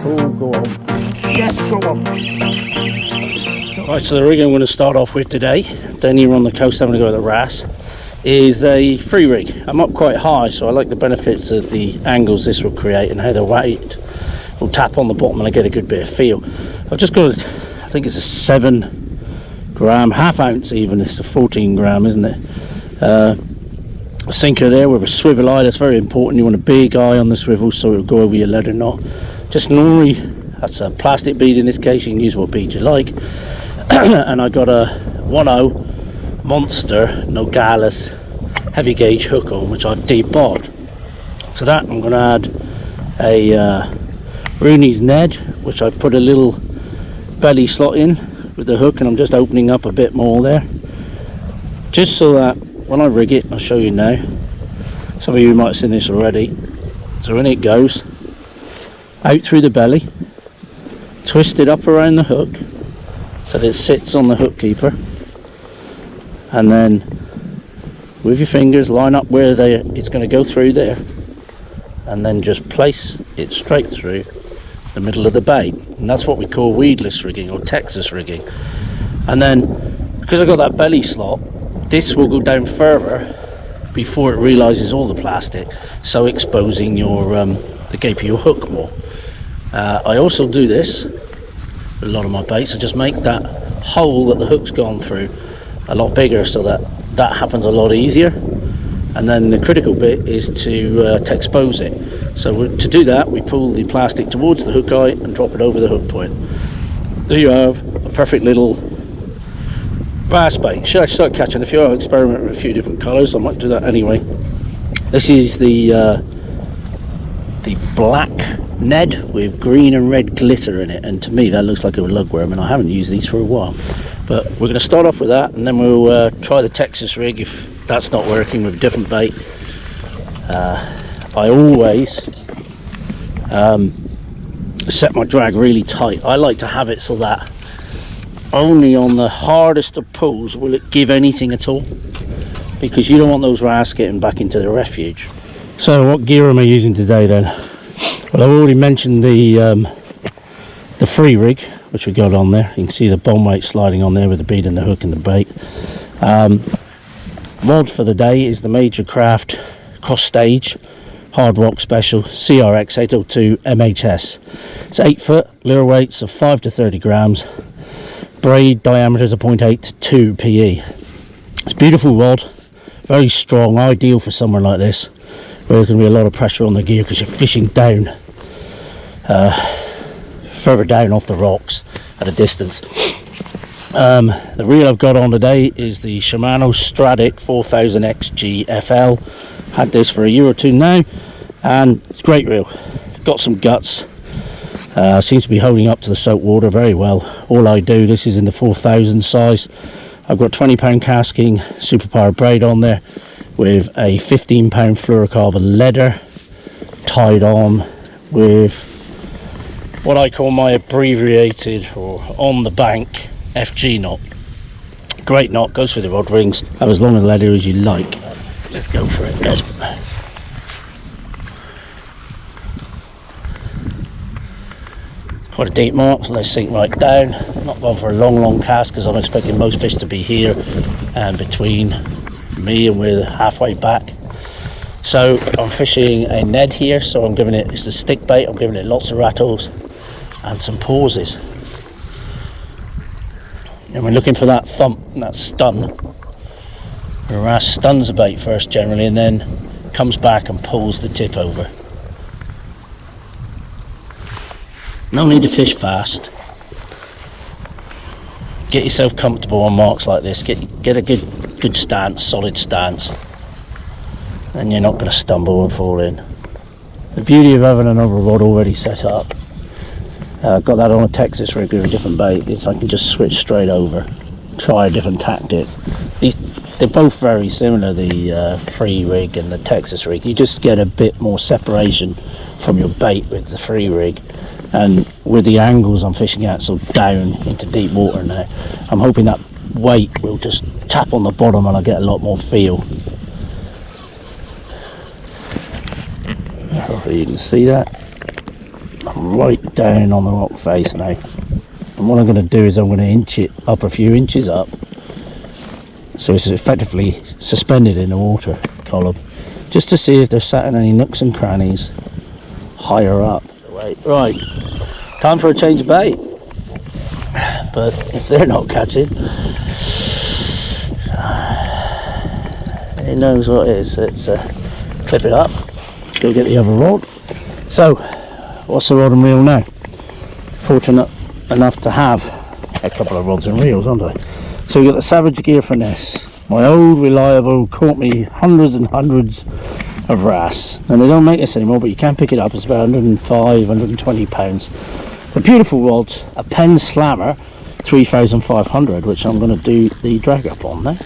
Oh, go on. Yes, go on. Right, so the rig I'm going to start off with today, down here on the coast having a go at the wrasse, is a free rig. I'm up quite high, so I like the benefits of the angles this will create and how the weight will tap on the bottom and I get a good bit of feel. I've just got, I think it's a 7 gram, half ounce even, it's a 14 gram, isn't it? A sinker there with a swivel eye. That's very important. You want a big eye on the swivel so it will go over your leather knot. Just normally, that's a plastic bead in this case, you can use what bead you like. And I got a 1/0 Monster Nogales heavy gauge hook on, which I've debobbed. To that I'm going to add a Rooneys Ned, which I put a little belly slot in with the hook, and I'm just opening up a bit more there, just so that when I rig it, I'll show you now. Some of you might have seen this already. So in it goes, out through the belly, twist it up around the hook so that it sits on the hook keeper, and then with your fingers line up where it's going to go through there, and then just place it straight through the middle of the bait. And that's what we call weedless rigging or Texas rigging. And then because I got that belly slot, this will go down further before it realizes all the plastic, so exposing your the gape of your hook more. I also do this with a lot of my baits. I just make that hole that the hook's gone through a lot bigger so that happens a lot easier. And then the critical bit is to expose it. So to do that, we pull the plastic towards the hook eye and drop it over the hook point. There you have a perfect little bass bait. Should I start catching a few? I'll experiment with a few different colours. I might do that anyway. This is the Black Ned with green and red glitter in it, and to me that looks like a lugworm, and I haven't used these for a while. But we're going to start off with that, and then we'll try the Texas rig if that's not working with a different bait. I always set my drag really tight. I like to have it so that only on the hardest of pulls will it give anything at all, because you don't want those wrasse getting back into the refuge. So what gear am I using today then? Well, I've already mentioned the free rig which we got on there. You can see the bone weight sliding on there with the bead and the hook and the bait. Rod for the day is the Major Craft Cross Stage Hard Rock Special CRX 802 MHS. It's 8 foot, lure weights of 5 to 30 grams. Braid diameters of 0.8 to 2 PE. It's a beautiful rod, very strong, ideal for somewhere like this where there's going to be a lot of pressure on the gear because you're fishing down, further down off the rocks at a distance. The reel I've got on today is the Shimano Stradic 4000 XG FL. Had this for a year or two now, and it's a great reel. Got some guts. Seems to be holding up to the soap water very well. All I do, this is in the 4000 size. I've got 20-pound casking superpower braid on there with a 15-pound fluorocarbon leader tied on with what I call my abbreviated or on the bank FG knot. Great knot, goes through the rod rings, have as long a leather as you like. Just go for it, Ed. Quite a deep mark, so let's sink right down. I'm not going for a long cast because I'm expecting most fish to be here and between me and we're halfway back. So I'm fishing a Ned here, so I'm giving it's a stick bait, I'm giving it lots of rattles and some pauses. And we're looking for that thump and that stun. The wrasse stuns the bait first generally and then comes back and pulls the tip over. No need to fish fast. Get yourself comfortable on marks like this. Get a good stance, solid stance. And you're not going to stumble and fall in. The beauty of having another rod already set up, got that on a Texas rig with a different bait, is I can just switch straight over, try a different tactic. They're both very similar, the free rig and the Texas rig. You just get a bit more separation from your bait with the free rig. And with the angles I'm fishing at, so down into deep water now, I'm hoping that weight will just tap on the bottom and I'll get a lot more feel. Hopefully you can see that. I'm right down on the rock face now. And what I'm going to do is I'm going to inch it up a few inches up, so it's effectively suspended in the water column, just to see if there's sat in any nooks and crannies higher up. Right, time for a change of bait. But if they're not catching, who knows what it is. Let's clip it up, go get the other rod. So, what's the rod and reel now? Fortunate enough to have a couple of rods and reels, aren't I? So we've got the Savage Gear Finesse, my old reliable, caught me hundreds and hundreds of wrasse, and they don't make this anymore, but you can pick it up. It's about 105, 120 pounds. The beautiful rods, a Penn Slammer 3500, which I'm going to do the drag up on now.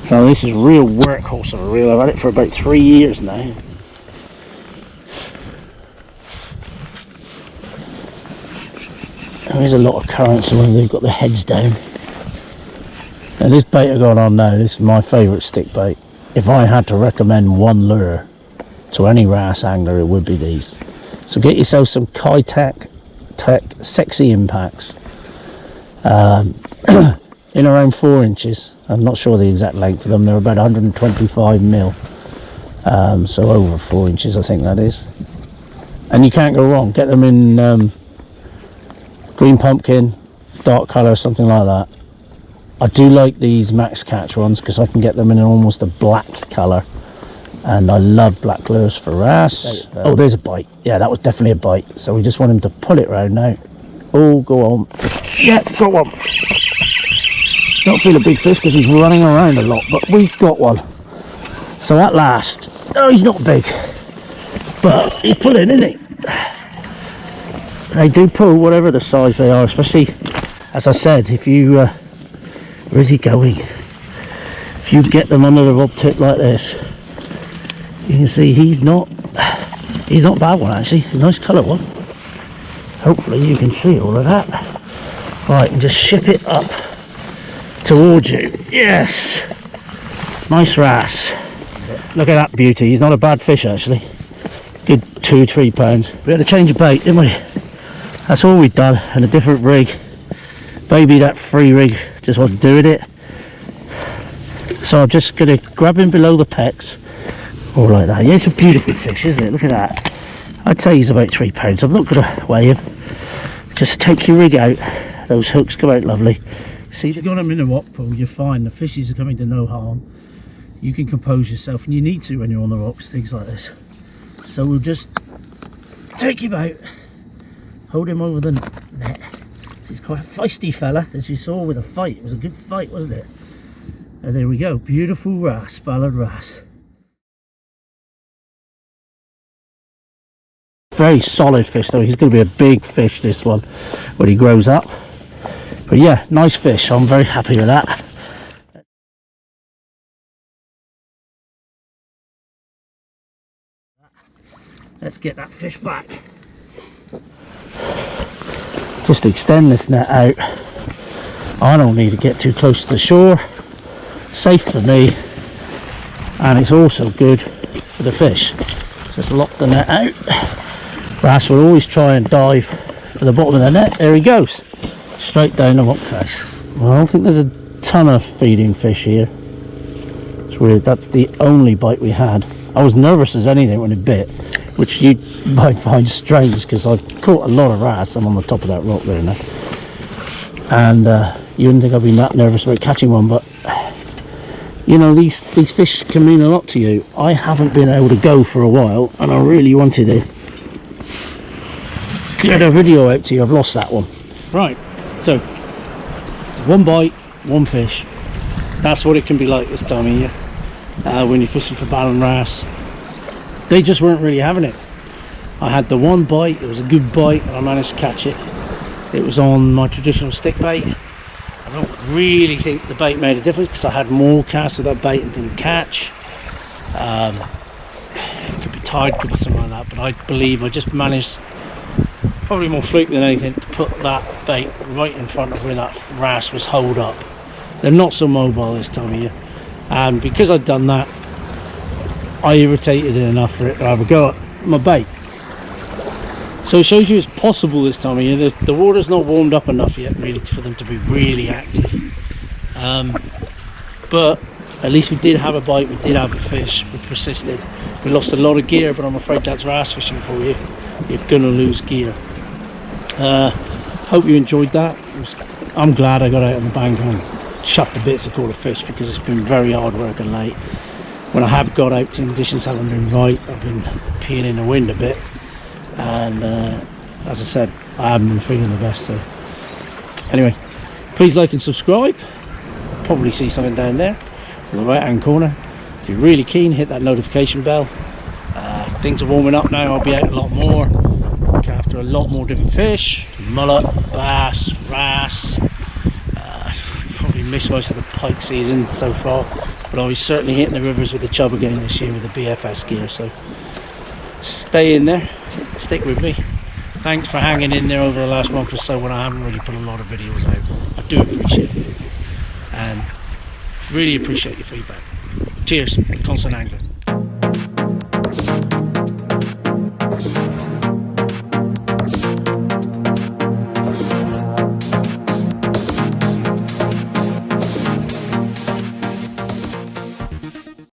So this is real workhorse of a reel. I've had it for about 3 years now. There is a lot of currents when they've got the heads down. Now this bait I've got on now, this is my favourite stick bait. If I had to recommend one lure to any wrasse angler, it would be these. So get yourself some Tech Sexy Impacts in around 4 inches. I'm not sure the exact length of them. They're about 125 mil, so over 4 inches I think that is. And you can't go wrong. Get them in green pumpkin, dark colour, something like that. I do like these Max Catch ones because I can get them in almost a black colour, and I love black lures for wrasse. Oh, there's a bite. Yeah, that was definitely a bite. So we just want him to pull it round now. Oh, go on. Yeah, go on. Don't feel a big fish because he's running around a lot, but we've got one. So at last, oh, he's not big, but he's pulling, isn't he? They do pull whatever the size they are, especially, as I said, if you where's he going? If you get them under the rod tip like this, you can see he's not a bad one actually. A nice colour one. Hopefully you can see all of that. Right, and just ship it up towards you. Yes, nice wrasse. Look at that beauty. He's not a bad fish actually. Good 2-3 pounds. We had a change of bait, didn't we? That's all we've done, and a different rig. Maybe that free rig just wasn't doing it. So I'm just going to grab him below the pecs, or like that. Yeah, it's a beautiful fish, isn't it? Look at that. I'd say he's about 3 pounds. I'm not going to weigh him. Just take your rig out. Those hooks come out lovely. See, if you've got them in a rock pool, you're fine. The fishes are coming to no harm. You can compose yourself, and you need to when you're on the rocks, things like this. So we'll just take him out, hold him over the net. He's quite a feisty fella, as you saw with a fight. It was a good fight, wasn't it? And there we go, beautiful wrasse, ballard wrasse. Very solid fish though. He's going to be a big fish, this one, when he grows up. But yeah, nice fish. I'm very happy with that. Let's get that fish back. Just extend this net out. I don't need to get too close to the shore. Safe for me, and it's also good for the fish. Just lock the net out. Wrasse will always try and dive for the bottom of the net. There he goes, straight down the rock face. Well, I don't think there's a ton of feeding fish here. It's weird. That's the only bite we had. I was nervous as anything when it bit, which you might find strange because I've caught a lot of wrasse. I'm on the top of that rock there now, and you wouldn't think I'd be that nervous about catching one, but you know, these fish can mean a lot to you. I haven't been able to go for a while, and I really wanted to get a video out to you. I've lost that one. Right, so one bite, one fish. That's what it can be like this time of year when you're fishing for ballard wrasse. They just weren't really having it. I had the one bite, it was a good bite, and I managed to catch it. It was on my traditional stick bait. I don't really think the bait made a difference because I had more casts with that bait and didn't catch. It could be tide, could be something like that, but I believe I just managed, probably more fluke than anything, to put that bait right in front of where that wrasse was holed up. They're not so mobile this time of year, and because I'd done that, I irritated it enough for it to have a go at my bait. So it shows you it's possible this time of year. The water's not warmed up enough yet really for them to be really active, but at least we did have a bite, we did have a fish, we persisted. We lost a lot of gear, but I'm afraid that's wrasse fishing for you. You're gonna lose gear. Hope you enjoyed that. I'm glad I got out on the bank and chuffed a bits of caught a fish, because it's been very hard work and late. When I have got out, conditions haven't been right. I've been peeing in the wind a bit, and as I said, I haven't been feeling the best. So anyway, please like and subscribe. Probably see something down there in the right hand corner. If you're really keen, hit that notification bell. Things are warming up now. I'll be out a lot more, looking after a lot more different fish: mullet, bass, wrasse. Probably missed most of the pike season so far, but I'll be certainly hitting the rivers with the chub again this year with the BFS gear. So stay in there, stick with me. Thanks for hanging in there over the last month or so when I haven't really put a lot of videos out. I do appreciate it, and really appreciate your feedback. Cheers, Constant Angler.